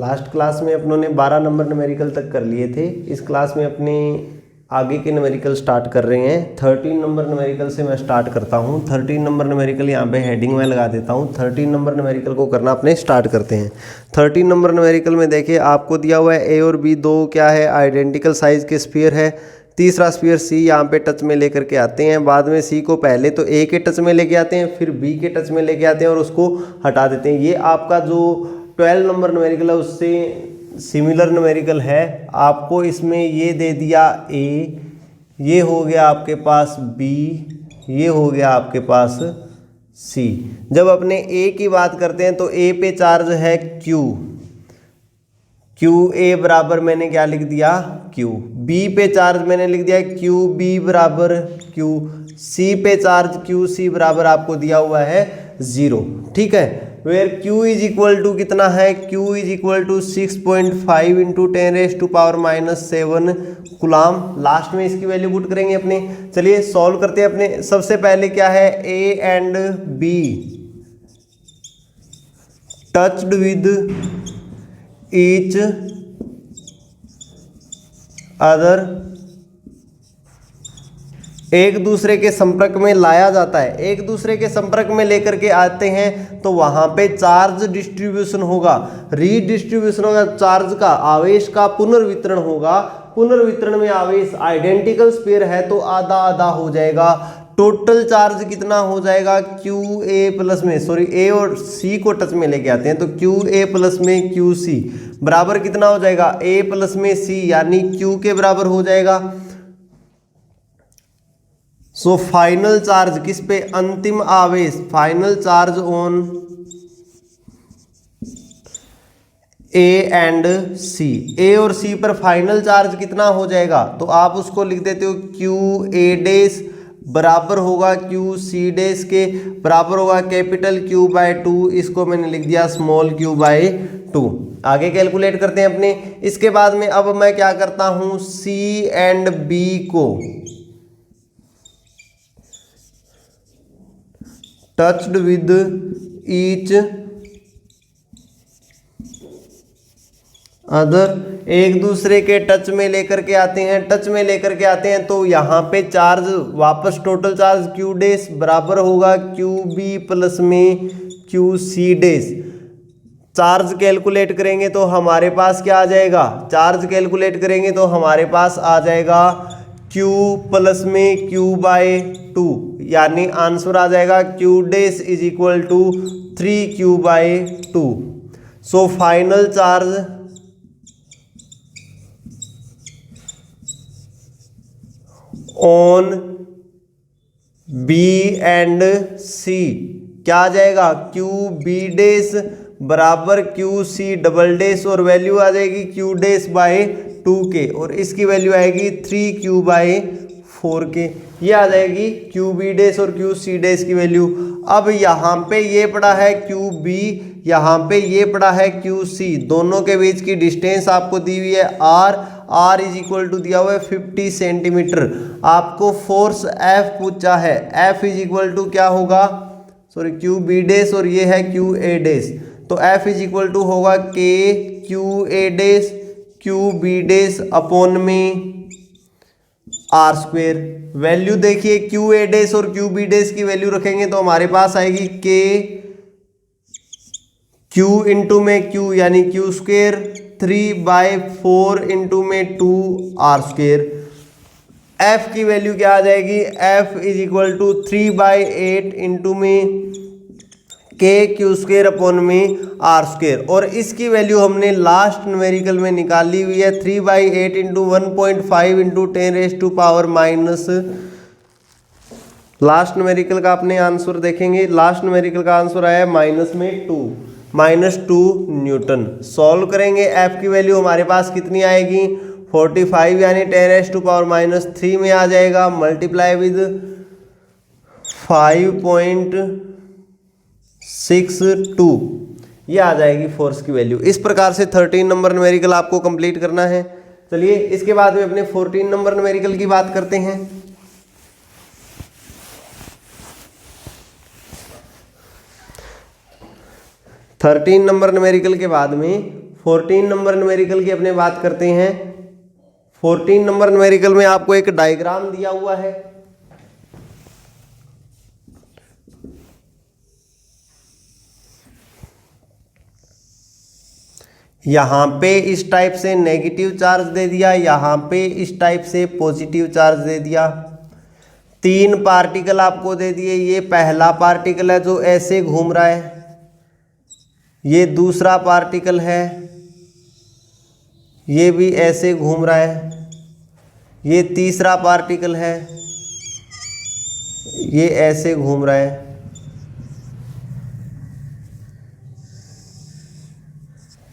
Last class में अपनों ने 12 नंबर न्यूमेरिकल तक कर लिए थे। इस क्लास में अपने आगे के न्यूमेरिकल स्टार्ट कर रहे हैं। 13 नंबर न्यूमेरिकल से मैं स्टार्ट करता हूँ। 13 नंबर न्यूमेरिकल यहाँ पे हेडिंग में लगा देता हूँ। 13 नंबर न्यूमेरिकल को करना अपने स्टार्ट करते हैं। 13 नंबर न्यूमेरिकल में देखिए आपको दिया हुआ है ए और बी दो क्या है आइडेंटिकल साइज के स्फीयर है। तीसरा स्फीयर सी यहाँ पे टच में लेकर के आते हैं। बाद में सी को पहले तो ए के टच में लेके आते हैं, फिर बी के टच में लेके आते हैं और उसको हटा देते हैं। ये आपका जो 12 नंबर न्यूमेरिकल है उससे सिमिलर न्यूमेरिकल है। आपको इसमें ये दे दिया ए, ये हो गया आपके पास बी, ये हो गया आपके पास सी। जब अपने ए की बात करते हैं तो ए पे चार्ज है क्यू, क्यू ए बराबर मैंने क्या लिख दिया क्यू। बी पे चार्ज मैंने लिख दिया क्यू बी बराबर क्यू। सी पे चार्ज क्यू सी बराबर आपको दिया हुआ है 0। ठीक है, where Q is equal to कितना है, Q is equal to 6.5 into 10⁻⁷ coulomb. Last में इसकी वैल्यू पुट करेंगे अपने। चलिए सॉल्व करते हैं अपने। सबसे पहले क्या है A and B touched with each other, एक दूसरे के संपर्क में लाया जाता है। एक दूसरे के संपर्क में लेकर के आते हैं तो वहां पे चार्ज डिस्ट्रीब्यूशन होगा, रीडिस्ट्रीब्यूशन होगा चार्ज का, आवेश का पुनर्वितरण होगा। पुनर्वितरण में आवेश आइडेंटिकल स्फीयर है तो आधा आधा हो जाएगा। टोटल चार्ज कितना हो जाएगा क्यू ए प्लस में, सॉरी ए और सी को टच में लेके आते हैं तो क्यू ए प्लस में क्यू सी बराबर कितना हो जाएगा ए प्लस में सी, यानी क्यू के बराबर हो जाएगा। सो फाइनल चार्ज किस पे, अंतिम आवेश, final charge on A and C, A और सी पर फाइनल चार्ज कितना हो जाएगा तो आप उसको लिख देते हो क्यू ए डैश बराबर होगा क्यू सी डैश के बराबर होगा कैपिटल क्यू बाय 2। इसको मैंने लिख दिया स्मॉल क्यू बाय 2। आगे कैलकुलेट करते हैं अपने। इसके बाद में अब मैं क्या करता हूं सी एंड बी को टच्ड विद ईच अदर, एक दूसरे के टच में लेकर के आते हैं। टच में लेकर के आते हैं तो यहाँ पे चार्ज वापस टोटल चार्ज क्यू डैश बराबर होगा क्यू बी प्लस में Q C dash. Charge calculate करेंगे तो हमारे पास क्या आ जाएगा, चार्ज कैलकुलेट करेंगे तो हमारे पास आ जाएगा Q प्लस में Q बाय 2, यानी आंसर आ जाएगा Q dash is equal to 3Q by 2। So final charge on B and C क्या आ जाएगा Q B डैश बराबर Q C डबल डैश और वैल्यू आ जाएगी Q डैश बाय 2 के और इसकी वैल्यू आएगी 3Q बाय 4 के। ये आ जाएगी Q B डैश और Q C डैश की वैल्यू। अब यहाँ पे ये पड़ा है Q B, यहाँ पे ये पड़ा है Q C, दोनों के बीच की डिस्टेंस आपको दी हुई है R, R is equal to दिया हुआ है 50 सेंटीमीटर। आपको फोर्स F पूछा है, F इज इक्वल टू क्या होगा, सॉरी Q B डैश और ये है Q A डैश, तो F इज इक्वल टू होगा K Q A dash Q B dash upon में R स्क्वेयर। वैल्यू देखिए Q A डैश और Q B डैश की वैल्यू रखेंगे तो हमारे पास आएगी K Q इंटू में Q यानी Q स्क्वेयर 3/4 इंटू में 2R स्क्वेयर। F की वैल्यू क्या आ जाएगी, F is equal to 3/8 into में K Q स्क्वेयर अपॉन में R स्क्वेयर। और इसकी वैल्यू हमने लास्ट न्यूमेरिकल में निकाली हुई है 3/8 इंटू 1.5 इंटू 10⁻⁻। लास्ट न्यूमेरिकल का अपने आंसर देखेंगे, लास्ट न्यूमेरिकल का आंसर आया -2 न्यूटन। सॉल्व करेंगे F की वैल्यू हमारे पास कितनी आएगी 45 यानी 10⁻³ में आ जाएगा, मल्टीप्लाई विद 5.62 ये आ जाएगी फोर्स की वैल्यू। इस प्रकार से 13 नंबर न्यूमेरिकल आपको कंप्लीट करना है। चलिए इसके बाद में अपने 14 नंबर न्यूमेरिकल की बात करते हैं। 13 नंबर न्यूमेरिकल के बाद में 14 नंबर न्यूमेरिकल की अपने बात करते हैं। 14 नंबर न्यूमेरिकल में आपको एक डायग्राम दिया हुआ है। यहाँ पे इस टाइप से नेगेटिव चार्ज दे दिया, यहाँ पे इस टाइप से पॉजिटिव चार्ज दे दिया। 3 पार्टिकल आपको दे दिए। ये पहला पार्टिकल है जो ऐसे घूम रहा है, ये दूसरा पार्टिकल है, ये भी ऐसे घूम रहा है, ये तीसरा पार्टिकल है, ये ऐसे घूम रहा है।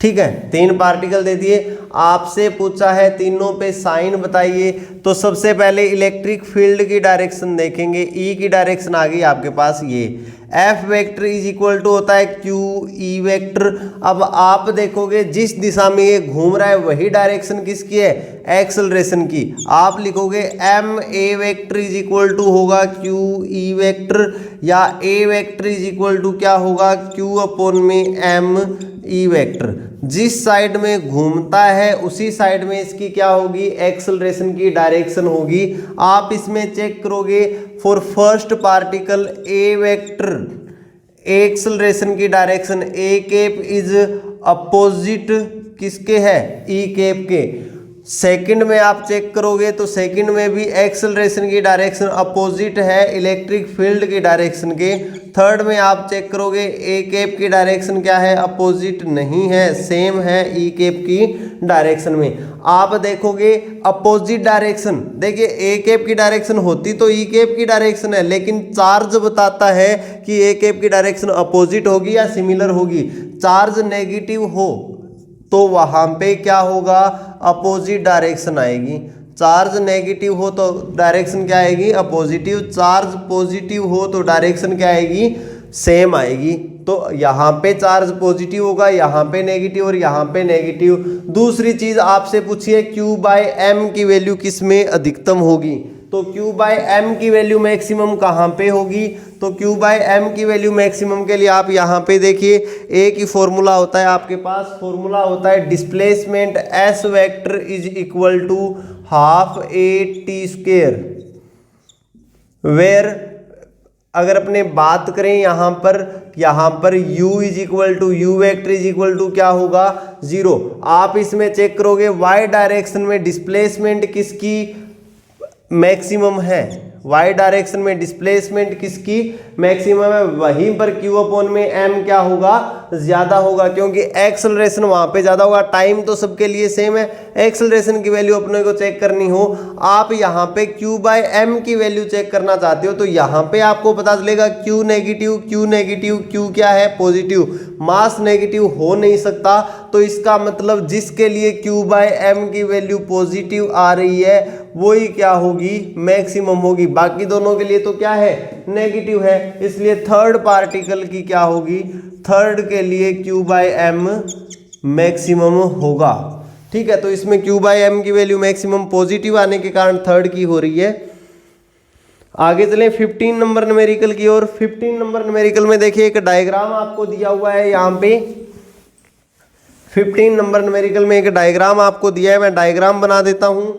ठीक है, 3 पार्टिकल दे दिए। आपसे पूछा है तीनों पे साइन बताइए। तो सबसे पहले इलेक्ट्रिक फील्ड की डायरेक्शन देखेंगे। ई की डायरेक्शन आ गई आपके पास, ये F vector is equal to होता है क्यू ई वेक्टर। अब आप देखोगे जिस दिशा में ये घूम रहा है वही डायरेक्शन किसकी है, एक्सेलरेशन की। आप लिखोगे M A vector is equal to होगा क्यू ई वेक्टर, या A vector is equal to क्या होगा, क्यू अपॉन में एम ई वेक्टर। जिस साइड में घूमता है उसी साइड में इसकी क्या होगी, एक्सेलरेशन की डायरेक्शन होगी। आप इसमें चेक करोगे for first particle A vector acceleration की direction A cap is opposite किसके है, ई कैप के। सेकंड में आप चेक करोगे तो सेकंड में भी एक्सेलरेशन की डायरेक्शन अपोजिट है इलेक्ट्रिक फील्ड की डायरेक्शन के। थर्ड में आप चेक करोगे ए कैप की डायरेक्शन क्या है, अपोजिट नहीं है, सेम है ई कैप की डायरेक्शन में। आप देखोगे अपोजिट डायरेक्शन, देखिए ए कैप की डायरेक्शन होती तो ई कैप की डायरेक्शन है, लेकिन चार्ज बताता है कि ए कैप की डायरेक्शन अपोजिट होगी या सिमिलर होगी। चार्ज नेगेटिव हो तो वहां पे क्या होगा, अपोजिट डायरेक्शन आएगी। चार्ज नेगेटिव हो तो डायरेक्शन क्या आएगी, अपोजिटिव। चार्ज पॉजिटिव हो तो डायरेक्शन क्या आएगी, सेम आएगी। तो यहाँ पे चार्ज पॉजिटिव होगा, यहाँ पे नेगेटिव और यहाँ पे नेगेटिव। दूसरी चीज आपसे पूछिए Q बाय एम की वैल्यू किस में अधिकतम होगी, तो Q बाय एम की वैल्यू मैक्सिमम कहाँ पे होगी, तो Q बाय एम की वैल्यू मैक्सिमम के लिए आप यहाँ पे देखिए एक ही फॉर्मूला होता है आपके पास। फॉर्मूला होता है displacement S vector is equal to half A T square, where अगर अपने बात करें यहाँ पर u is equal to U vector is equal to क्या होगा, 0। आप इसमें चेक करोगे y डायरेक्शन में डिस्प्लेसमेंट किसकी मैक्सिमम है, y डायरेक्शन में डिस्प्लेसमेंट किसकी मैक्सिमम है, वहीं पर q अपॉन में m क्या होगा, ज्यादा होगा, क्योंकि एक्सेलरेशन वहां पे ज्यादा होगा। टाइम तो सबके लिए सेम है, एक्सेलरेशन की वैल्यू अपने को चेक करनी हो, आप यहाँ पे q बाय एम की वैल्यू चेक करना चाहते हो तो यहाँ पे आपको पता चलेगा q नेगेटिव, q क्या है, पॉजिटिव। मास नेगेटिव हो नहीं सकता, तो इसका मतलब जिसके लिए q बाय एम की वैल्यू पॉजिटिव आ रही है वही क्या होगी, मैक्सिमम होगी। बाकी दोनों के लिए तो क्या है, नेगेटिव है, इसलिए थर्ड पार्टिकल की क्या होगी, थर्ड के लिए Q बाय एम मैक्सिमम होगा। ठीक है, तो इसमें Q बाय एम की वैल्यू मैक्सिमम पॉजिटिव आने के कारण थर्ड की हो रही है। आगे चलें 15 नंबर न्यूमेरिकल की ओर। 15 नंबर न्यूमेरिकल में देखिए एक डायग्राम आपको दिया हुआ है यहाँ पे। 15 नंबर न्यूमेरिकल में एक डायग्राम आपको दिया है, मैं डायग्राम बना देता हूँ।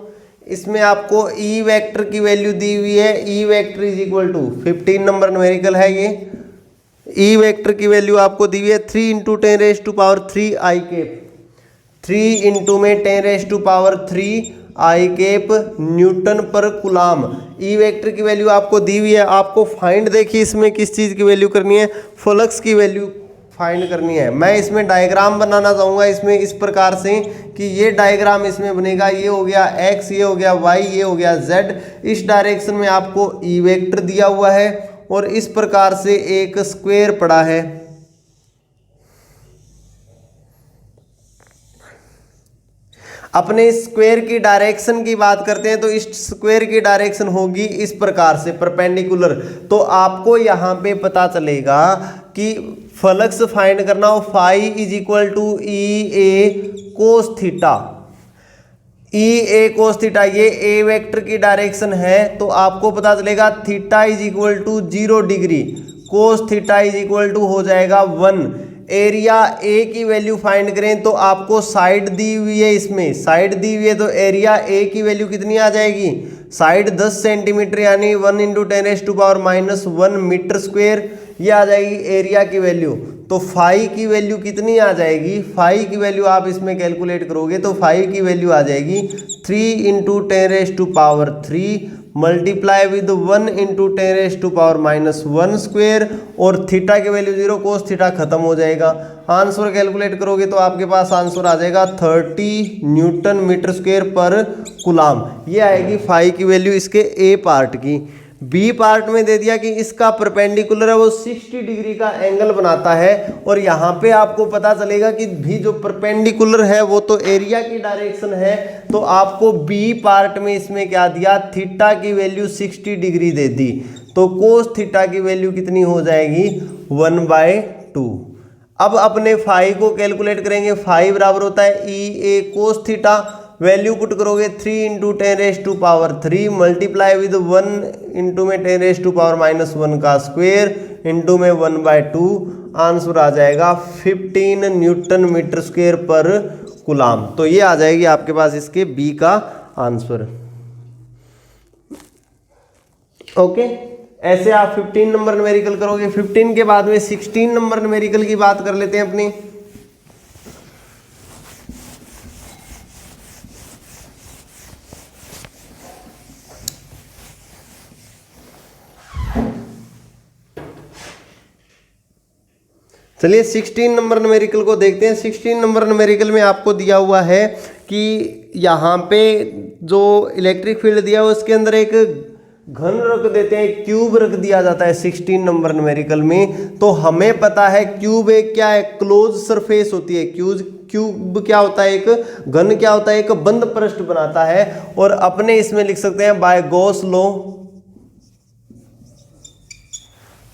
इसमें आपको ई वेक्टर की वैल्यू दी हुई है, E vector is equal to 15 number numerical है ये। ई वेक्टर की वैल्यू आपको दी हुई है 3 into 10 raise to power 3 I cap, 3 into में 10 raise to power 3 I cap newton per coulomb. E vector की वैल्यू आपको दी हुई है, आपको फाइंड देखिए इसमें किस चीज़ की वैल्यू करनी है, फ्लक्स की वैल्यू फाइंड करनी है। मैं इसमें डायग्राम बनाना चाहूँगा इसमें इस प्रकार से कि ये डायग्राम इसमें बनेगा, ये हो गया x, ये हो गया y, ये हो गया z। इस डायरेक्शन में आपको ई वेक्टर दिया हुआ है और इस प्रकार से एक स्क्वायर पड़ा है। अपने स्क्वायर की डायरेक्शन की बात करते हैं तो इस स्क्वायर की डायरेक्शन होगी इस प्रकार से परपेंडिकुलर। तो आपको यहाँ पे पता चलेगा कि फ्लक्स फाइंड करना हो, phi is equal to E A cos theta. E A cos theta ये ए वेक्टर की डायरेक्शन है, तो आपको पता चलेगा theta is equal to 0 degree, cos theta is equal to हो जाएगा 1। एरिया ए की वैल्यू फाइंड करें तो आपको साइड दी हुई है, इसमें साइड दी हुई है तो एरिया ए की वैल्यू कितनी आ जाएगी, साइड 10 सेंटीमीटर यानी 1 × 10⁻⁻1 मीटर स्क्वायर, ये आ जाएगी एरिया की वैल्यू। तो फाई की वैल्यू कितनी आ जाएगी, फाई की वैल्यू आप इसमें कैलकुलेट करोगे तो फाई की वैल्यू आ जाएगी 3 × 10⁻³ मल्टीप्लाई विद 1 × 10⁻⁻1 स्क्वायर और थीटा की वैल्यू 0, कोस थीटा खत्म हो जाएगा। आंसर कैलकुलेट करोगे तो आपके पास आंसर आ जाएगा 30 न्यूटन मीटर स्क्वायर पर कूलाम। ये आएगी फाई की वैल्यू इसके ए पार्ट की। बी पार्ट में दे दिया कि इसका परपेंडिकुलर है वो 60 डिग्री का एंगल बनाता है और यहाँ पे आपको पता चलेगा कि भी जो परपेंडिकुलर है वो तो एरिया की डायरेक्शन है, तो आपको बी पार्ट में इसमें क्या दिया, थीटा की वैल्यू 60 डिग्री दे दी, तो कोस थीटा की वैल्यू कितनी हो जाएगी 1/2। अब अपने फाई को कैलकुलेट करेंगे, फाई बराबर होता है E A cos theta, value put करोगे 3 × 10⁻³ मल्टीप्लाई विद 1 × 10⁻⁻1 का स्क्वायर इंटू में 1/2, आंसर आ जाएगा 15 न्यूटन मीटर स्क्वायर पर कूलाम। तो ये आ जाएगी आपके पास इसके बी का आंसर। ओके, ऐसे आप 15 नंबर न्यूमेरिकल करोगे। 15 के बाद में 16 नंबर न्यूमेरिकल की बात कर लेते हैं अपनी। चलिए 16 नंबर न्यूमेरिकल को देखते हैं। 16 नंबर न्यूमेरिकल में आपको दिया हुआ है कि यहाँ पे जो इलेक्ट्रिक फील्ड दिया हुआ उसके अंदर एक घन रख देते हैं, क्यूब रख दिया जाता है 16 नंबर न्यूमेरिकल में। तो हमें पता है क्यूब एक क्या है, क्लोज सरफेस होती है। क्यूब क्या होता है, एक घन क्या होता है, एक बंद पृष्ठ बनाता है। और अपने इसमें लिख सकते हैं by Gauss law.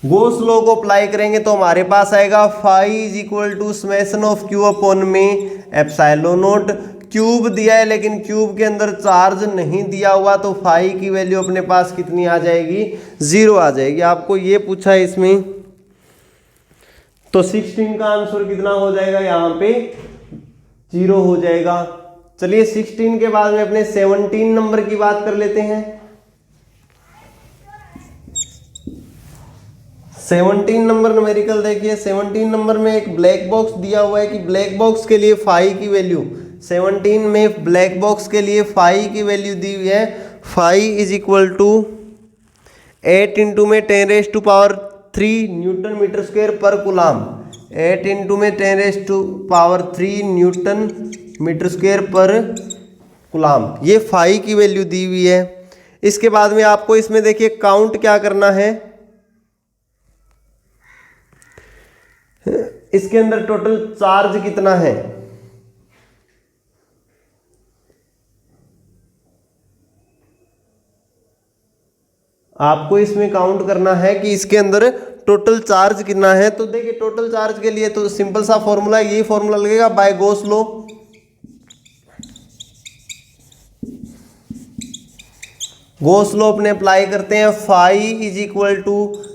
Gauss law को अप्लाई करेंगे तो हमारे पास आएगा phi = summation of Q upon में एप्सिलॉन नॉट। क्यूब दिया है लेकिन क्यूब के अंदर चार्ज नहीं दिया हुआ, तो फाई की वैल्यू अपने पास कितनी आ जाएगी, 0 आ जाएगी। आपको ये पूछा है इसमें, तो 16 का आंसर कितना हो जाएगा, यहाँ पे 0 हो जाएगा। चलिए 16 के बाद में अपने 17 नंबर की बात कर लेते हैं। 17 नंबर न्यूमेरिकल देखिए। 17 नंबर में एक ब्लैक बॉक्स दिया हुआ है कि ब्लैक बॉक्स के लिए फाई की वैल्यू, 17 में ब्लैक बॉक्स के लिए फाई की वैल्यू दी हुई है। फाई = 8 × में 10⁻³ न्यूटन मीटर स्क्वायर पर कूलाम। 8 × में 10⁻³ न्यूटन मीटर स्क्वायर पर कूलाम, ये फाई की वैल्यू दी हुई है। इसके बाद में आपको इसमें देखिए काउंट क्या करना है, इसके अंदर टोटल चार्ज कितना है। आपको इसमें काउंट करना है कि इसके अंदर टोटल चार्ज कितना है। तो देखिए टोटल चार्ज के लिए तो सिंपल सा फॉर्मूला, यही फॉर्मूला लगेगा by Gauss law. Gauss law अपने अप्लाई करते हैं। Phi =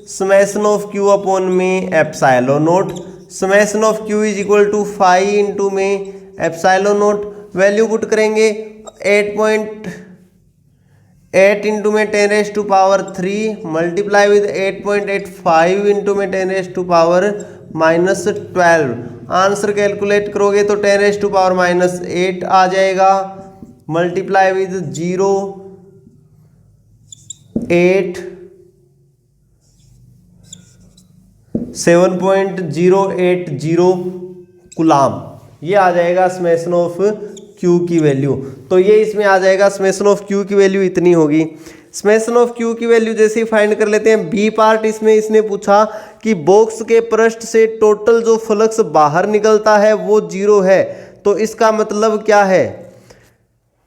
summation of Q upon में epsilon naught. Summation of Q = phi × में एप्सिलॉन नॉट। वैल्यू पुट करेंगे 8.8 × में 10⁻³ मल्टीप्लाई विद 8.85 × में 10⁻⁻12। आंसर कैलकुलेट करोगे तो 10⁻⁻8 आ जाएगा, मल्टीप्लाई विद 7.080 कूलाम। ये आ जाएगा समेशन ऑफ क्यू की वैल्यू। तो ये इसमें आ जाएगा समेशन ऑफ क्यू की वैल्यू इतनी होगी। समेशन ऑफ क्यू की वैल्यू जैसे ही फाइंड कर लेते हैं। बी पार्ट इसमें इसने पूछा कि बॉक्स के पृष्ठ से टोटल जो फ्लक्स बाहर निकलता है वो 0 है, तो इसका मतलब क्या है।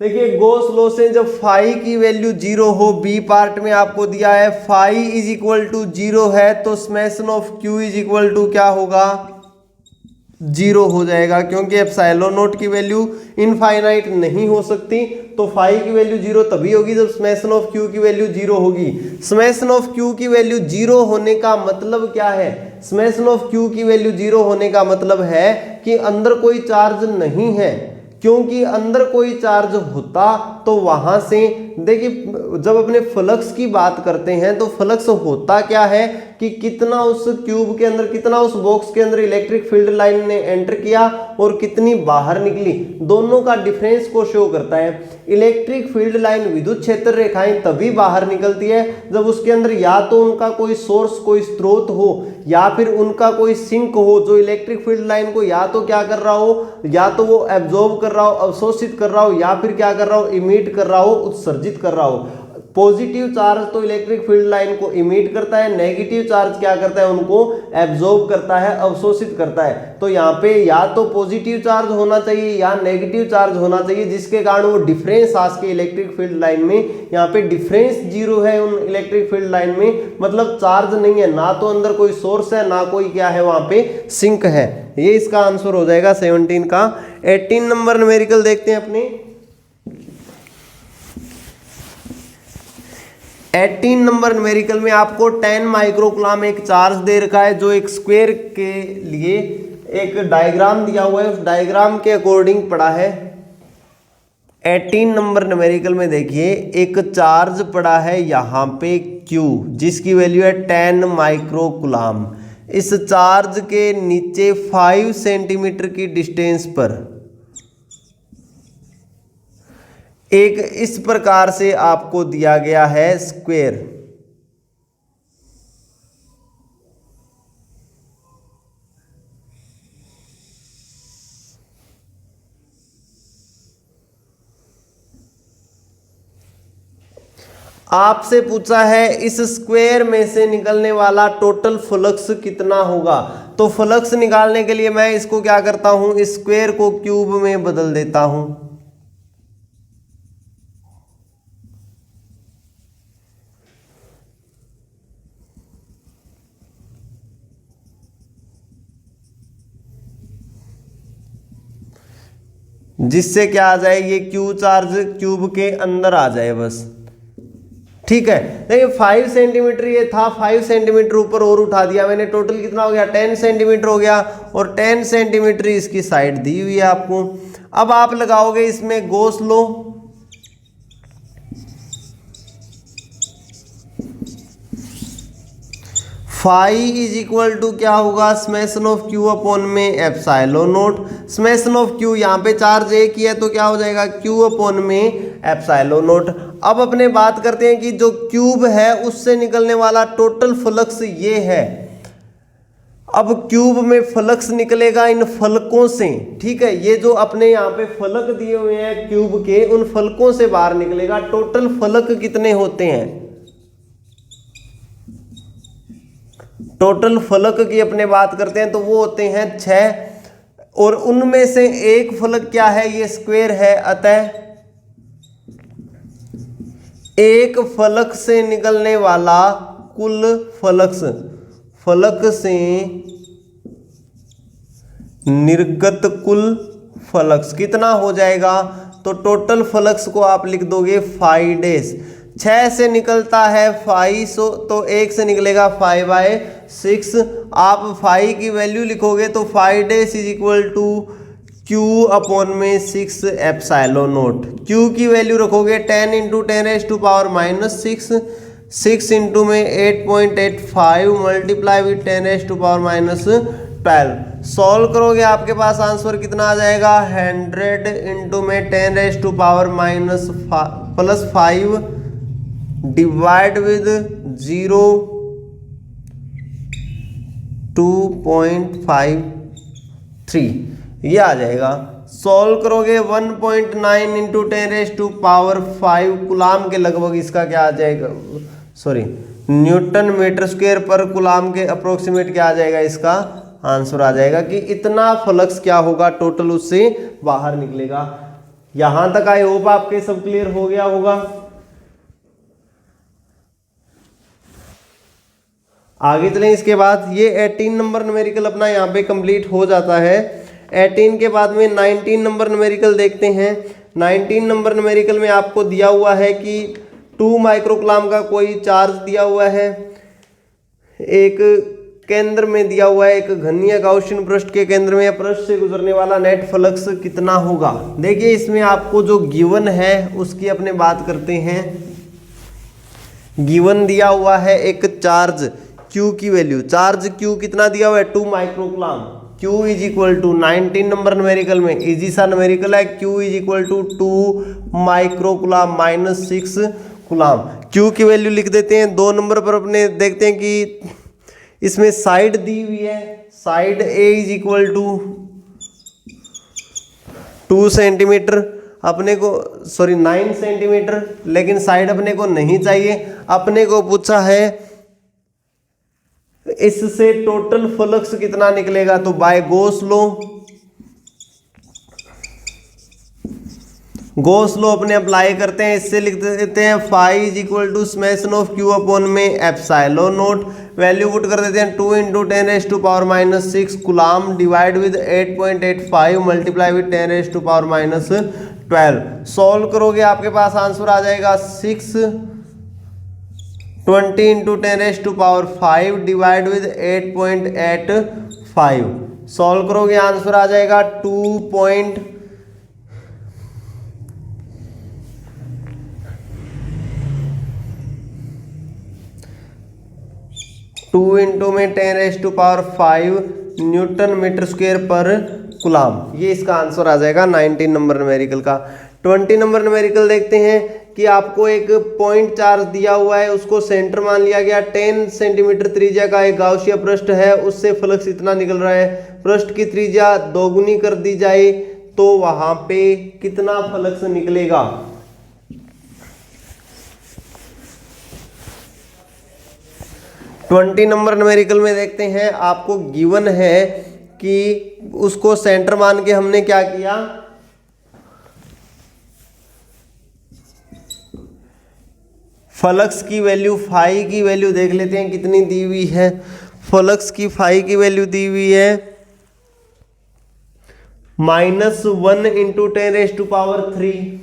देखिए गॉस लॉ से जब फाई की वैल्यू 0 हो, बी पार्ट में आपको दिया है फाई = 0 है, तो समेशन ऑफ क्यू = क्या होगा, 0 हो जाएगा, क्योंकि एप्सिलॉन नॉट की वैल्यू इनफाइनाइट नहीं हो सकती। तो फाई की वैल्यू 0 तभी होगी जब समेशन ऑफ क्यू की वैल्यू 0 होगी। समेशन ऑफ क्यू की वैल्यू 0 होने का मतलब क्या है, समेशन ऑफ क्यू की वैल्यू 0 होने का मतलब है कि अंदर कोई चार्ज नहीं है, क्योंकि अंदर कोई चार्ज होता तो वहां से देखिए, जब अपने फ्लक्स की बात करते हैं तो फ्लक्स होता क्या है कि कितना उस क्यूब के अंदर, कितना उस बॉक्स के अंदर इलेक्ट्रिक फील्ड लाइन ने एंटर किया और कितनी बाहर निकली, दोनों का डिफरेंस को शो करता है। इलेक्ट्रिक फील्ड लाइन, विद्युत क्षेत्र रेखाएं तभी बाहर निकलती है जब उसके अंदर या तो उनका कोई सोर्स, कोई स्रोत हो, या फिर उनका कोई सिंक हो जो इलेक्ट्रिक फील्ड लाइन को या तो क्या कर रहा हो, या तो वो एब्जॉर्ब कर रहा हो, अवशोषित कर रहा हो, या फिर क्या कर रहा हो, इमिट कर रहा हो, उत्सर्जित कर रहा हो। पॉजिटिव चार्ज तो इलेक्ट्रिक फील्ड लाइन को इमिट करता है, नेगेटिव चार्ज क्या करता है, उनको एब्जॉर्ब करता है, अवशोषित करता है। तो यहाँ पे या तो पॉजिटिव चार्ज होना चाहिए या नेगेटिव चार्ज होना चाहिए, जिसके कारण वो डिफरेंस आ सके इलेक्ट्रिक फील्ड लाइन में। यहाँ पे डिफरेंस 0 है उन इलेक्ट्रिक फील्ड लाइन में, मतलब चार्ज नहीं है, ना तो अंदर कोई सोर्स है, ना कोई क्या है वहां पे सिंक है। ये इसका आंसर हो जाएगा 17 का। 18 नंबर न्यूमेरिकल देखते हैं अपने। 18 नंबर न्यूमेरिकल में आपको 10 माइक्रोकूलम एक चार्ज दे रखा है, जो एक स्क्वायर के लिए एक डायग्राम दिया हुआ है, उस डायग्राम के अकॉर्डिंग पड़ा है। 18 नंबर न्यूमेरिकल में देखिए, एक चार्ज पड़ा है यहाँ पे Q, जिसकी वैल्यू है 10 माइक्रोकूलम। इस चार्ज के नीचे 5 सेंटीमीटर की डिस्टेंस पर एक इस प्रकार से आपको दिया गया है स्क्वायर। आपसे पूछा है इस स्क्वायर में से निकलने वाला टोटल फ्लक्स कितना होगा। तो फ्लक्स निकालने के लिए मैं इसको क्या करता हूं, इस स्क्वायर को क्यूब में बदल देता हूं। जिससे क्या आ जाए, ये क्यू चार्ज क्यूब के अंदर आ जाए बस। ठीक है, देखिए 5 सेंटीमीटर ये था, 5 सेंटीमीटर ऊपर और उठा दिया मैंने, टोटल कितना हो गया, 10 सेंटीमीटर हो गया, और 10 सेंटीमीटर इसकी साइड दी हुई है आपको। अब आप लगाओगे इसमें Gauss law. Phi is equal to क्या होगा, समेशन ऑफ क्यू अपॉन में epsilon naught. Summation of Q, यहाँ पे चार्ज एक ही है तो क्या हो जाएगा, क्यू अपॉन में एप्सिलॉन नॉट। अब अपने बात करते हैं कि जो क्यूब है उससे निकलने वाला टोटल फ्लक्स ये है। अब क्यूब में फ्लक्स निकलेगा इन फलकों से, ठीक है, ये जो अपने यहाँ पे फलक दिए हुए हैं क्यूब के, उन फलकों से बाहर निकलेगा। टोटल फलक कितने होते हैं, टोटल फलक की अपने बात करते हैं तो वो होते हैं 6, और उनमें से एक फलक क्या है, ये स्क्वायर है, अतः एक फलक से निकलने वाला कुल फ्लक्स, फलक से निर्गत कुल फ्लक्स कितना हो जाएगा। तो टोटल फ्लक्स को आप लिख दोगे 5 डैश, 6 से निकलता है 5, तो 1 से निकलेगा 5/6। आप 5 की वैल्यू लिखोगे तो 5 dash is equal to Q upon में 6 एप्सिलॉन नॉट। क्यू की वैल्यू रखोगे 10 × 10⁻⁻6, 6 इंटू में 8.85 मल्टीप्लाई विथ 10⁻⁻12। सॉल्व करोगे आपके पास आंसर कितना आ जाएगा, 100 इंटू में 10⁻⁻5 डिवाइड विद 0 2.53, ये आ जाएगा। सॉल्व करोगे 1.9 इंटू 10⁻5 कूलाम के लगभग इसका क्या आ जाएगा, सॉरी न्यूटन मीटर स्क्वायर पर कूलाम के अप्रोक्सीमेट क्या आ जाएगा, इसका आंसर आ जाएगा कि इतना फ्लक्स क्या होगा टोटल उससे बाहर निकलेगा। यहां तक आई होप आपके सब क्लियर हो गया होगा। आगे चलें, इसके बाद ये 18 नंबर न्यूमेरिकल अपना यहाँ पे कंप्लीट हो जाता है। 18 के बाद में 19 नंबर न्यूमेरिकल देखते हैं। 19 नंबर न्यूमेरिकल में आपको दिया हुआ है कि 2 माइक्रोकूलम का कोई चार्ज दिया हुआ है, एक केंद्र में दिया हुआ है, एक घनीय गाउसियन पृष्ठ के केंद्र में पृष्ठ से गुजरने वाला नेट फ्लक्स कितना होगा। देखिए इसमें आपको जो गिवन है उसकी अपने बात करते हैं। गिवन दिया हुआ है एक चार्ज Q की वैल्यू, चार्ज Q कितना दिया हुआ है 2 microcoulomb. Q is equal to 19 number numerical में, इजी सा न्यूमेरिकल है। Q is equal to 2 microcoulomb minus 6 coulomb. Q की वैल्यू लिख देते हैं। 2 नंबर पर अपने देखते हैं कि इसमें साइड दी हुई है, side A is equal to 2 centimetre अपने को, सॉरी 9 सेंटीमीटर, लेकिन साइड अपने को नहीं चाहिए। अपने को पूछा है इससे टोटल फ्लक्स कितना निकलेगा, तो by Gauss law, Gauss law अपने अप्लाई करते हैं। इससे लिख देते हैं phi is equal to summation of Q upon में एप्सिलॉन नॉट। वैल्यू पुट कर देते हैं 2 into 10 raise to power minus 6 coulomb divide with 8.85 multiply with 10 raise to power minus 12। Solve करोगे आपके पास आंसर आ जाएगा 620 into 10 raise to power 5 divide with 8.85। Solve करोगे आंसर आ जाएगा 2 इंटू में 10 raise to power 5 newton metre square per coulomb. ये इसका आंसर आ जाएगा 19 नंबर न्यूमेरिकल का। 20 नंबर न्यूमेरिकल देखते हैं कि आपको एक पॉइंट चार्ज दिया हुआ है, उसको सेंटर मान लिया गया। 10 सेंटीमीटर त्रिज्या का एक गाउसिया पृष्ठ है, उससे फ्लक्स इतना निकल रहा है। पृष्ठ की त्रिज्या दोगुनी कर दी जाए तो वहां पे कितना फ्लक्स निकलेगा। ट्वेंटी नंबर न्यूमेरिकल में देखते हैं, आपको गिवन है कि उसको सेंटर मान के हमने क्या किया, फ्लक्स की वैल्यू फाई की वैल्यू देख लेते हैं कितनी दी हुई है। फ्लक्स की फाई की वैल्यू दी हुई है -1 into 10 raise to power 3,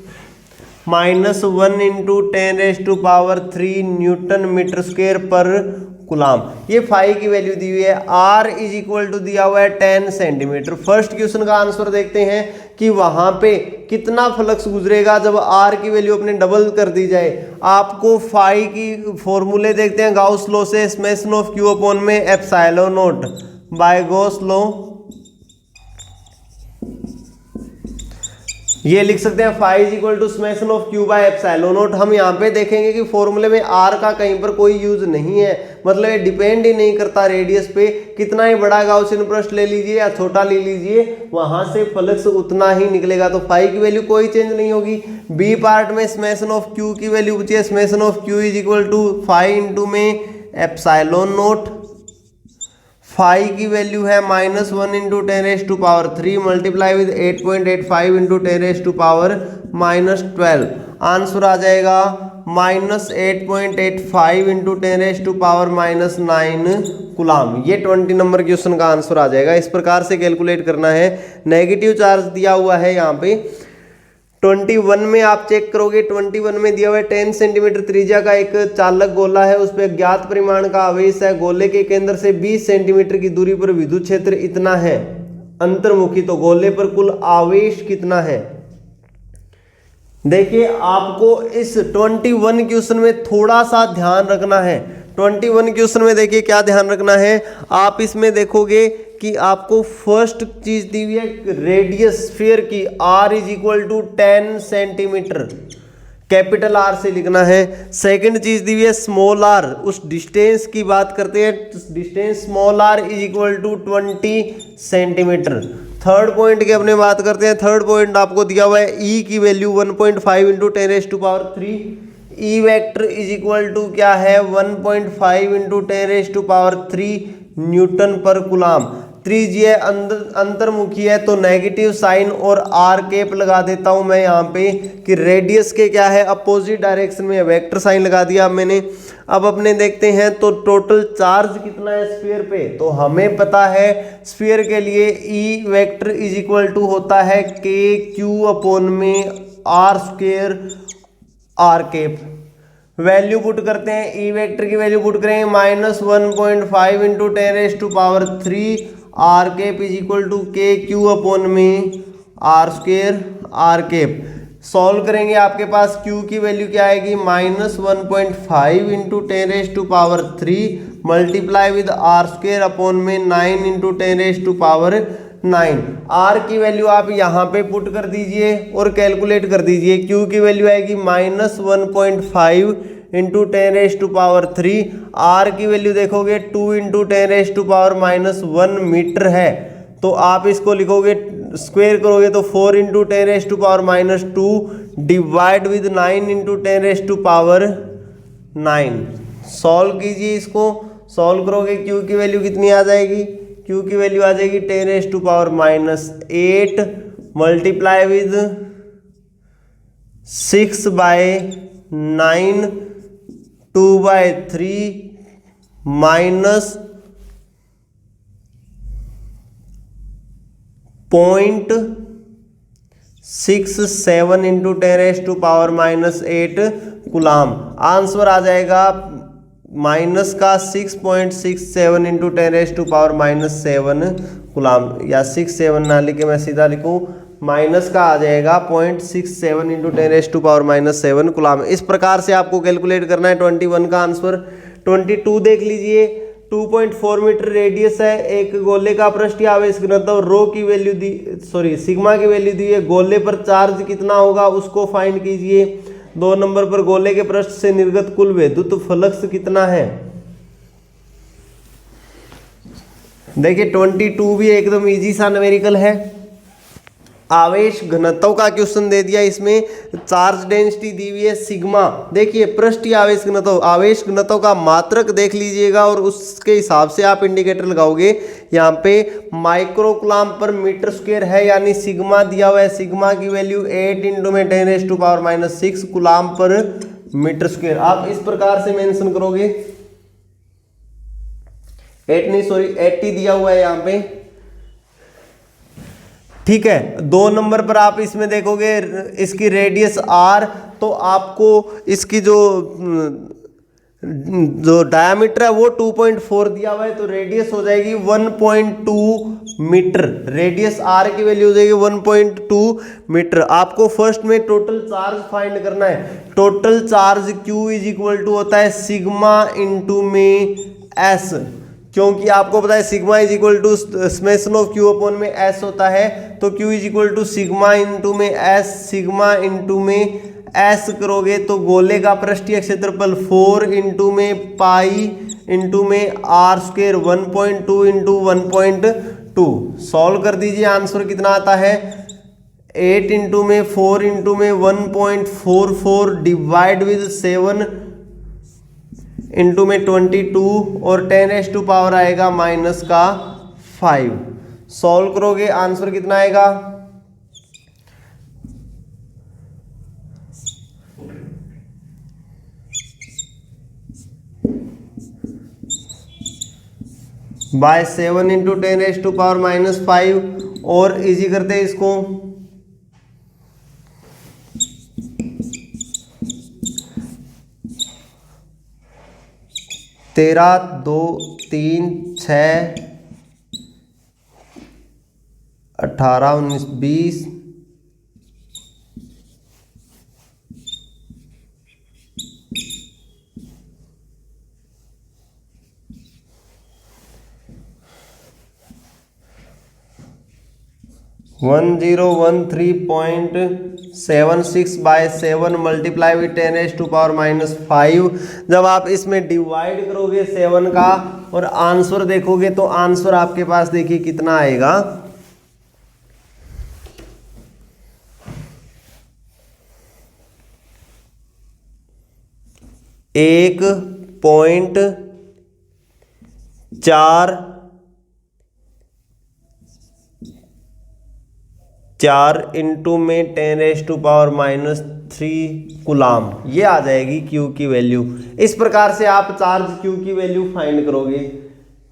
-1 into 10 raise to power 3 newton metre square per coulomb. ये फाई की वैल्यू दी हुई है। आर इज इक्वल टू दिया हुआ है 10 सेंटीमीटर। फर्स्ट क्वेश्चन का आंसर देखते हैं कि वहां पे कितना फ्लक्स गुजरेगा जब आर की वैल्यू अपने डबल कर दी जाए। आपको फाई की फॉर्मूले देखते हैं गाउस लॉ से, समेशन ऑफ क्यू अपॉन में epsilon naught by Gauss law. ये लिख सकते हैं phi is equal to summation of q by epsilon naught. हम यहाँ पे देखेंगे कि फॉर्मूले में आर का कहीं पर कोई यूज नहीं है, मतलब ये डिपेंड ही नहीं करता रेडियस पे। कितना ही बड़ा गाउसियन पृष्ठ ले लीजिए या छोटा ले लीजिए, वहां से फ्लक्स उतना ही निकलेगा। तो फाई की वैल्यू कोई चेंज नहीं होगी। बी पार्ट में समेशन ऑफ क्यू की वैल्यू पूछी है, summation of Q is equal to phi into में एप्सिलॉन नॉट। फाई की वैल्यू है -1 into 10 raise to power 3 multiply with 8.85 into 10 raise to power -12। Answer आ जाएगा -8.85 into 10 raise to power -9 coulomb. ये 20 number question का answer आ जाएगा। इस प्रकार से कैलकुलेट करना है। नेगेटिव चार्ज दिया हुआ है यहाँ पे 21 में, आप चेक करोगे 21 में दिया हुआ है 10 सेंटीमीटर त्रिज्या का एक चालक गोला है, उस पर ज्ञात परिमाण का आवेश है। गोले के केंद्र से 20 सेंटीमीटर की दूरी पर विद्युत क्षेत्र इतना है अंतर्मुखी, तो गोले पर कुल आवेश कितना है। देखिए आपको इस 21 क्वेश्चन में थोड़ा सा ध्यान रखना है। 21 क्वेश्चन में देखिए क्या ध्यान रखना है, आप इसमें देखोगे कि आपको फर्स्ट चीज दी हुई है रेडियस स्फीयर की, r is equal to 10 centimetre, capital R से लिखना है। सेकंड चीज दी हुई है स्मॉल r, उस डिस्टेंस की बात करते हैं, distance small r is equal to 20 centimetre. Third point की अपने बात करते हैं। थर्ड पॉइंट आपको दिया हुआ है E की value 1.5 into 10 raise to power 3। E vector is equal to क्या है 1.5 into 10 raise to power 3 newton per coulomb. त्रिज्या अंतर्मुखी है तो नेगेटिव साइन और आर कैप लगा देता हूं मैं यहाँ पे कि रेडियस के क्या है अपोजिट डायरेक्शन में, वेक्टर साइन लगा दिया मैंने। अब अपने देखते हैं तो टोटल चार्ज कितना है स्फीयर पे, तो हमें पता है स्फीयर के लिए E vector is equal to होता है के क्यू अपॉन में r square r cap. Value put करते हैं, ई वेक्टर की वैल्यू पुट करेंगे -1.5 into 10⁻³ r cap is equal to k q upon में r square r cap. Solve करेंगे, आपके पास q की वैल्यू क्या आएगी -1.5 into 10⁻³ multiply with r square upon में 9 इंटू 10⁻9। r की वैल्यू आप यहाँ पे पुट कर दीजिए और कैलकुलेट कर दीजिए। q की वैल्यू आएगी -1.5 इंटू 10⁻³ r की वैल्यू देखोगे 2 इंटू 10⁻⁻1 मीटर है, तो आप इसको लिखोगे स्क्वायर करोगे तो 4 into 10⁻⁻2 divide with 9 into 10⁻9। Solve कीजिए, इसको सॉल्व करोगे q की वैल्यू कितनी आ जाएगी, q की वैल्यू आ जाएगी 10⁻8 multiply with 6/9 2/3 minus 0.67 into 10⁻⁻8 coulomb. Answer आ जाएगा माइनस का 6.67 इंटू 10⁻⁻7 कूलाम, या 67 ना लिखे मैं सीधा लिखूं, माइनस का आ जाएगा 0.67 इंटू 10⁻⁻7 कूलाम। इस प्रकार से आपको कैलकुलेट करना है 21 का आंसर। 22 देख लीजिए, 2.4 मीटर रेडियस है, एक गोले का पृष्ठीय आवेश घनत्व रो की वैल्यू दी, सॉरी सिग्मा की वैल्यू दी है, गोले पर चार्ज कितना होगा उसको फाइंड कीजिए। 2 नंबर पर गोले के पृष्ठ से निर्गत कुल विद्युत फ्लक्स कितना है। देखिए 22 भी एकदम इजी सा न्यूमेरिकल है। आवेश घनत्व का क्वेश्चन दे दिया, इसमें चार्ज डेंसिटी दी हुई है सिग्मा। देखिए पृष्ठीय आवेश घनत्व, आवेश घनत्व का मात्रक देख लीजिएगा और उसके हिसाब से आप इंडिकेटर लगाओगे। यहाँ पे माइक्रो कूलाम पर मीटर स्क्वायर है, यानी सिग्मा दिया हुआ है, सिग्मा की वैल्यू 8 इंटू में 10⁻⁻6 कूलाम पर मीटर स्क्वायर। आप इस प्रकार से मेंशन करोगे, 80 दिया हुआ है यहाँ पे, ठीक है। 2 नंबर पर आप इसमें देखोगे इसकी रेडियस r, तो आपको इसकी जो डायामीटर है वो 2.4 दिया हुआ है, तो रेडियस हो जाएगी 1.2 मीटर। रेडियस r की वैल्यू हो जाएगी 1.2 मीटर। आपको फर्स्ट में टोटल चार्ज फाइंड करना है। Total charge q is equal to होता है सिग्मा इंटू में s, क्योंकि आपको पता है sigma is equal to summation of q upon में s होता है, तो q is equal to sigma into में s, सिग्मा इंटू में s करोगे तो गोले का पृष्ठीय क्षेत्रफल 4 इंटू में पाई इंटू में r स्क्वायर 1.2 इंटू 1.2। सॉल्व कर दीजिए, आंसर कितना आता है 8 इंटू में 4 इंटू में 1.44 डिवाइड विद 7 इंटू में 22 और 10⁻⁻ आएगा -5। सॉल्व करोगे आंसर कितना आएगा 7 इंटू 10⁻⁻5 और इजी करते हैं इसको। तेरह 2 3 6 18 19 20 1013.76/7 मल्टीप्लाई विद 10⁻⁻5। जब आप इसमें डिवाइड करोगे 7 का और आंसर देखोगे तो आंसर आपके पास देखिए कितना आएगा 1.4 इंटू में 10⁻³ कूलाम, ये आ जाएगी Q की वैल्यू। इस प्रकार से आप चार्ज Q की वैल्यू फाइंड करोगे।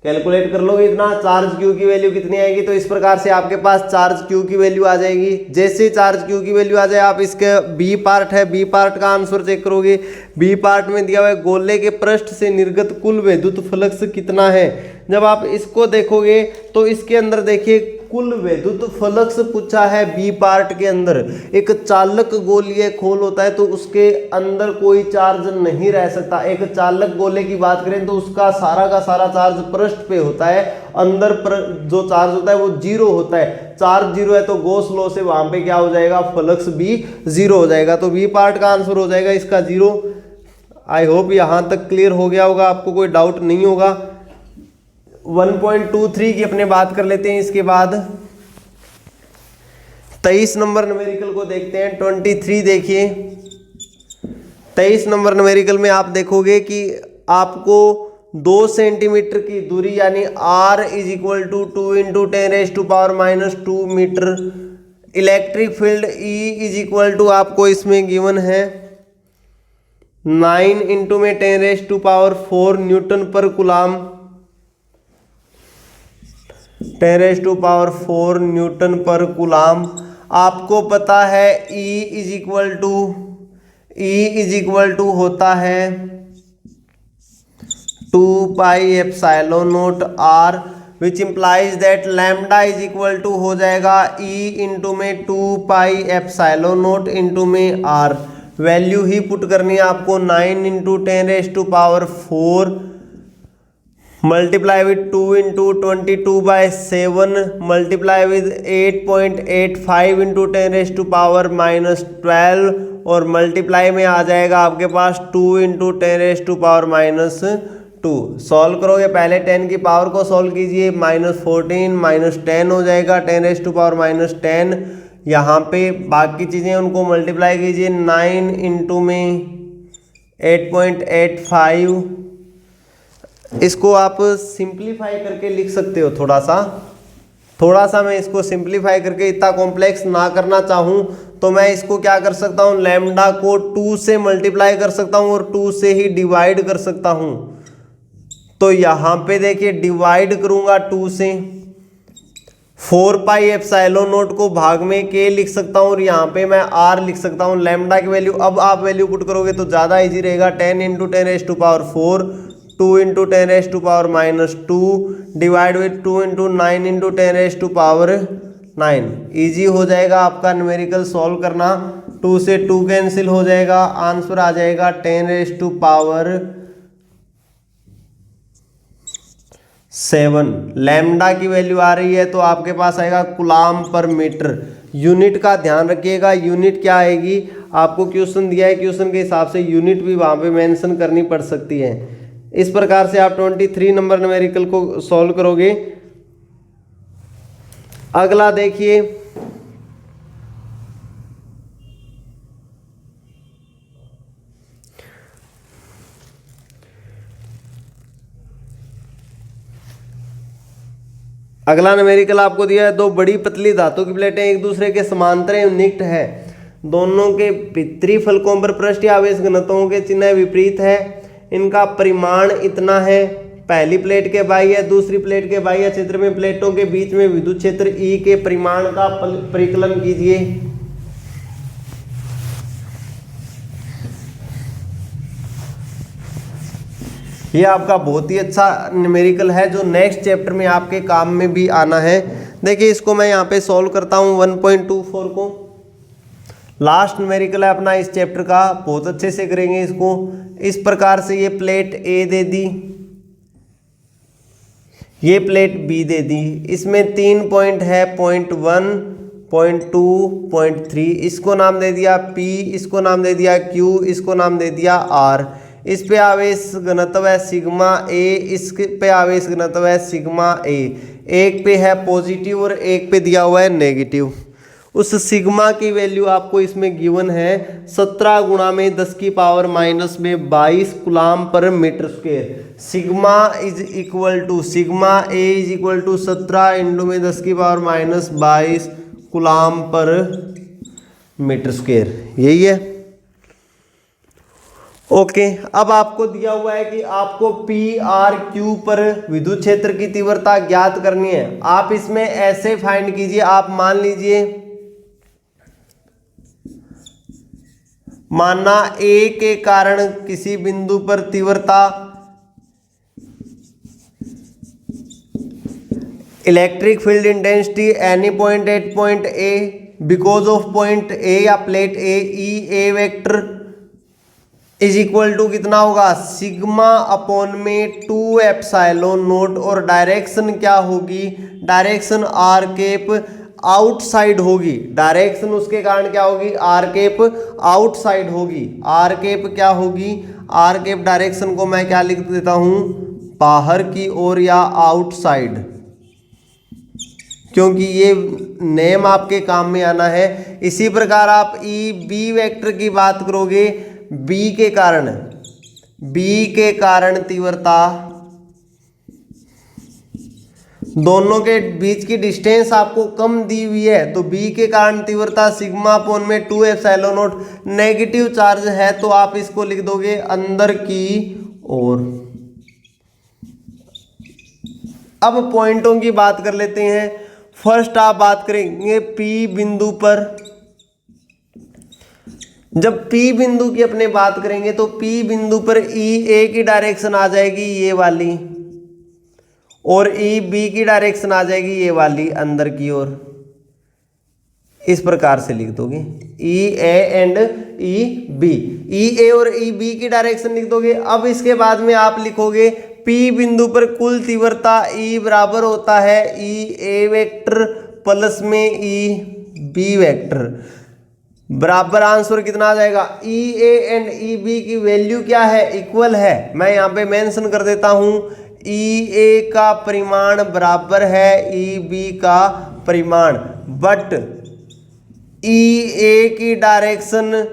कैलकुलेट कर लोगे इतना, चार्ज क्यू की वैल्यू कितनी आएगी। तो इस प्रकार से आपके पास चार्ज क्यू की वैल्यू आ जाएगी। जैसे चार्ज क्यू की वैल्यू आ जाए, आप इसके बी पार्ट है, बी पार्ट का आंसर चेक करोगे। बी पार्ट में दिया हुआ है गोले के पृष्ठ से निर्गत कुल विद्युत फ्लक्स कितना है। जब आप इसको देखोगे तो इसके अंदर देखिए कुल विद्युत फ्लक्स पूछा है बी पार्ट के अंदर। एक चालक गोलीय खोल होता है तो उसके अंदर कोई चार्ज नहीं रह सकता। एक चालक गोले की बात करें तो उसका का सारा चार्ज पृष्ठ पे होता है, अंदर जो चार्ज होता है वो जीरो होता है। चार्ज जीरो है तो गॉस लॉ से वहां पे क्या हो जाएगा, फ्लक्स भी जीरो हो जाएगा। तो बी पार्ट का आंसर हो जाएगा इसका जीरो। आई होप यहां तक क्लियर हो गया होगा, आपको कोई डाउट नहीं होगा। 1.23 की अपने बात कर लेते हैं। इसके बाद 23 नंबर न्यूमेरिकल को देखते हैं। 23 देखिए, 23 नंबर न्यूमेरिकल में आप देखोगे कि आपको 2 सेंटीमीटर की दूरी यानी r is equal to 2 into 10⁻⁻2 metre, electric field E is equal to आपको इसमें गिवन है 9 इंटू में 10⁻4 न्यूटन पर कुलाम, 10⁻4 न्यूटन पर कुलाम। आपको पता है E इज इक्वल टू होता है 2 pi epsilon naught r, which implies that lambda is equal to हो जाएगा E इंटू में 2 पाई एप्सिलॉन नॉट इंटू में r। वैल्यू ही पुट करनी है आपको, 9 into 10⁻4 multiply with 2 into 22/7 multiply with 8.85 into 10⁻⁻12 और मल्टीप्लाई में आ जाएगा आपके पास 2 इंटू 10⁻⁻2। सॉल्व करोगे, पहले 10 की पावर को सॉल्व कीजिए, -14 -10 हो जाएगा 10⁻10। यहाँ पे बाकी चीज़ें उनको मल्टीप्लाई कीजिए, 9 इंटू में 8.85। इसको आप सिंप्लीफाई करके लिख सकते हो थोड़ा सा मैं इसको सिंप्लीफाई करके, इतना कॉम्प्लेक्स ना करना चाहूँ तो मैं इसको क्या कर सकता हूँ, लैम्डा को 2 से मल्टीप्लाई कर सकता हूँ और 2 से ही डिवाइड कर सकता हूँ। तो यहाँ पे देखिए डिवाइड करूँगा 2 से, 4 पाई एप्सिलॉन नॉट को भाग में के लिख सकता हूँ और यहाँ पे मैं r लिख सकता हूँ। लैम्डा की वैल्यू अब आप वैल्यू पुट करोगे तो ज़्यादा इजी रहेगा, 10 into 10⁻4 2 into 10⁻⁻2 divide with 2 into 9 into 10⁻9। Easy हो जाएगा आपका न्यूमेरिकल सॉल्व करना। 2 से 2 कैंसिल हो जाएगा, आंसर आ जाएगा 10⁻7। लैम्डा की वैल्यू आ रही है तो आपके पास आएगा कुलाम पर मीटर। यूनिट का ध्यान रखिएगा, यूनिट क्या आएगी, आपको क्वेश्चन दिया है, क्वेश्चन के हिसाब से यूनिट भी वहाँ पे मेंशन करनी पड़ सकती है। इस प्रकार से आप 23 नंबर न्यूमेरिकल को सॉल्व करोगे। अगला देखिए, अगला न्यूमेरिकल आपको दिया है, 2 बड़ी पतली धातु की प्लेटें एक दूसरे के समांतर निकट है, दोनों के भीतरी फलकों पर पृष्ठ आवेश घनत्वों के चिन्ह विपरीत है, इनका परिमाण इतना है। पहली प्लेट के बाह्य दूसरी प्लेट के बाह्य क्षेत्र में प्लेटों के बीच में विद्युत क्षेत्र E के परिमाण का परिकलन कीजिए। ये आपका बहुत ही अच्छा न्यूमेरिकल है जो नेक्स्ट चैप्टर में आपके काम में भी आना है। देखिए इसको मैं यहाँ पे सॉल्व करता हूँ 1.24 को। लास्ट न्यूमेरिकल है अपना इस चैप्टर का, बहुत अच्छे से करेंगे इसको। इस प्रकार से ये प्लेट ए दे दी, ये प्लेट बी दे दी, इसमें 3 पॉइंट है, पॉइंट 1, पॉइंट 2, पॉइंट 3। इसको नाम दे दिया P, इसको नाम दे दिया Q, इसको नाम दे दिया R। इस पे आवेश घनत्व है सिग्मा A, इस पे आवेश घनत्व है सिग्मा A। एक पे है पॉजिटिव और एक पे दिया हुआ है नेगेटिव। उस सिग्मा की वैल्यू आपको इसमें गिवन है 17 गुणा में 10 की पावर माइनस में 22 coulomb per metre square. Sigma is equal to sigma a is equal to 17 into में 10 की power minus 22 coulomb per metre square, यही है। ओके, अब आपको दिया हुआ है कि आपको पी आर क्यू पर विद्युत क्षेत्र की तीव्रता ज्ञात करनी है। आप इसमें ऐसे फाइंड कीजिए, आप मान लीजिए, मानना ए के कारण किसी बिंदु पर तीव्रता electric field intensity any point at point A because of point A या plate A, E A vector is equal to कितना होगा, सिग्मा अपॉन में 2 एप्सिलॉन नोट, और डायरेक्शन क्या होगी, डायरेक्शन आर केप आउटसाइड होगी, डायरेक्शन उसके कारण क्या होगी, आर केप आउटसाइड होगी। आर केप क्या होगी, आर केप डायरेक्शन को मैं क्या लिख देता हूं, बाहर की ओर या आउटसाइड, क्योंकि ये नेम आपके काम में आना है। इसी प्रकार आप ई बी वेक्टर की बात करोगे, बी के कारण तीव्रता, दोनों के बीच की डिस्टेंस आपको कम दी हुई है, तो बी के कारण तीव्रता सिग्मा अपॉन में 2 एप्सिलॉन नॉट, नेगेटिव चार्ज है तो आप इसको लिख दोगे अंदर की ओर। अब पॉइंटों की बात कर लेते हैं। फर्स्ट आप बात करेंगे पी बिंदु पर। जब पी बिंदु की अपने बात करेंगे तो पी बिंदु पर ई ए की डायरेक्शन आ जाएगी ये वाली, और ई बी की डायरेक्शन आ जाएगी ये वाली अंदर की ओर। इस प्रकार से लिख दोगे ई ए एंड ई बी, ई ए और ई बी की डायरेक्शन लिख दोगे। अब इसके बाद में आप लिखोगे पी बिंदु पर कुल तीव्रता ई बराबर होता है ई ए वेक्टर प्लस में ई बी वेक्टर, बराबर आंसर कितना आ जाएगा, ई ए एंड ई बी की वैल्यू क्या है, इक्वल है। मैं यहाँ पे मेंशन कर देता हूँ ई ए का परिमाण बराबर है ई बी का परिमाण, बट ई ए की डायरेक्शन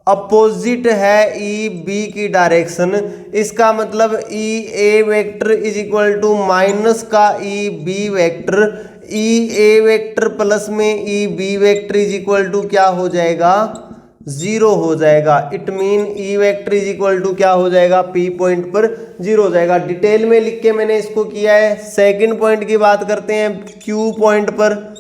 अपोजिट है ई बी की डायरेक्शन। इसका मतलब E A vector is equal to minus का E B vector, E A vector plus में E B vector is equal to क्या हो जाएगा, 0 हो जाएगा। It mean E vector is equal to क्या हो जाएगा, पी पॉइंट पर 0 हो जाएगा। डिटेल में लिख के मैंने इसको किया है। सेकंड पॉइंट की बात करते हैं क्यू पॉइंट पर।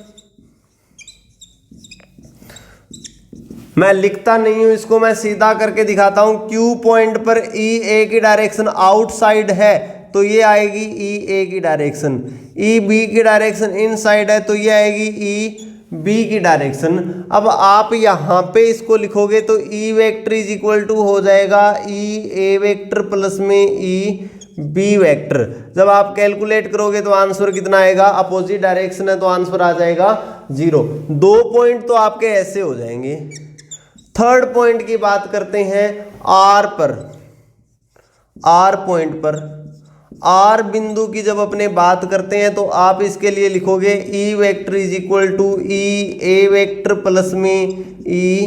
मैं लिखता नहीं हूं इसको, मैं सीधा करके दिखाता हूं। क्यू पॉइंट पर ई ए की डायरेक्शन आउटसाइड है तो ये आएगी ई ए की डायरेक्शन, ई बी की डायरेक्शन इनसाइड है तो ये आएगी ई बी की डायरेक्शन। अब आप यहाँ पे इसको लिखोगे तो E vector is equal to हो जाएगा ई ए वेक्टर प्लस में ई बी वेक्टर। जब आप कैलकुलेट करोगे तो आंसर कितना आएगा, अपोजिट डायरेक्शन है तो आंसर आ जाएगा 0। 2 पॉइंट तो आपके ऐसे हो जाएंगे। थर्ड पॉइंट की बात करते हैं आर पर। आर पॉइंट पर, आर बिंदु की जब अपने बात करते हैं तो आप इसके लिए लिखोगे E vector is equal to E A vector plus में ई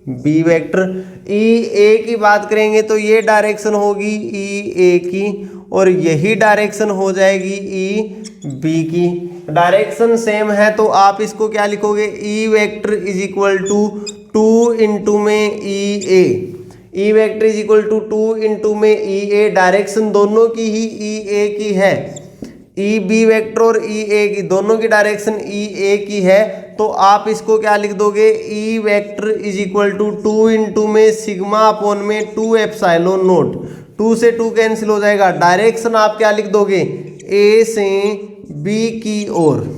बी वेक्टर। ई ए की बात करेंगे तो ये डायरेक्शन होगी ई ए की, और यही डायरेक्शन हो जाएगी ई बी की। डायरेक्शन सेम है तो आप इसको क्या लिखोगे, E vector is equal to 2 into में E A, E vector is equal to 2 into में ई ए। डायरेक्शन दोनों की ही ई ए की है, ई बी वेक्टर और ई ए की दोनों की डायरेक्शन ई ए की है, तो आप इसको क्या लिख दोगे, E vector is equal to 2 into में सिग्मा अपॉन में 2 एप्सिलॉन नोट। 2 से 2 कैंसिल हो जाएगा। डायरेक्शन आप क्या लिख दोगे, ए से बी की ओर।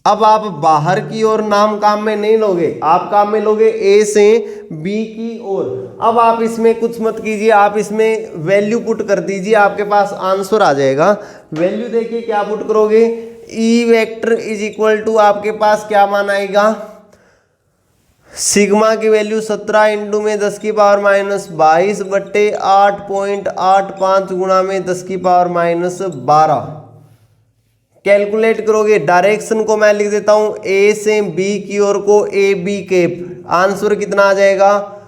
अब आप बाहर की ओर नाम काम में नहीं लोगे, आप काम में लोगे ए से बी की ओर। अब आप इसमें कुछ मत कीजिए, आप इसमें वैल्यू पुट कर दीजिए, आपके पास आंसर आ जाएगा। वैल्यू देखिए क्या पुट करोगे, E vector is equal to आपके पास क्या मान आएगा, सिग्मा की वैल्यू 17 इंटू में 10 की पावर माइनस 22 बट्टे 8.85 गुणा में 10 की पावर माइनस 12। कैलकुलेट करोगे, डायरेक्शन को मैं लिख देता हूं ए से बी की ओर को ए बी केप। आंसर कितना आ जाएगा,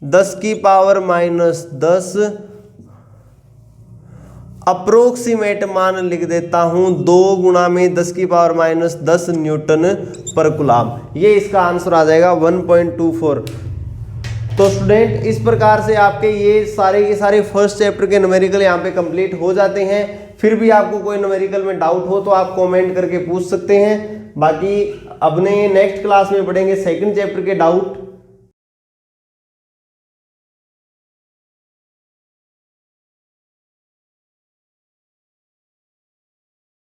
10 की पावर माइनस 10, अप्रोक्सीमेट मान लिख देता हूं 2 गुणा में 10 की पावर माइनस 10 न्यूटन पर कूलम। ये इसका आंसर आ जाएगा 1.24। तो स्टूडेंट इस प्रकार से आपके ये सारे के सारे फर्स्ट चैप्टर के न्यूमेरिकल यहाँ पे कंप्लीट हो जाते हैं। फिर भी आपको कोई न्यूमेरिकल में डाउट हो तो आप कमेंट करके पूछ सकते हैं। बाकी अपने नेक्स्ट क्लास में पढ़ेंगे सेकंड चैप्टर के डाउट।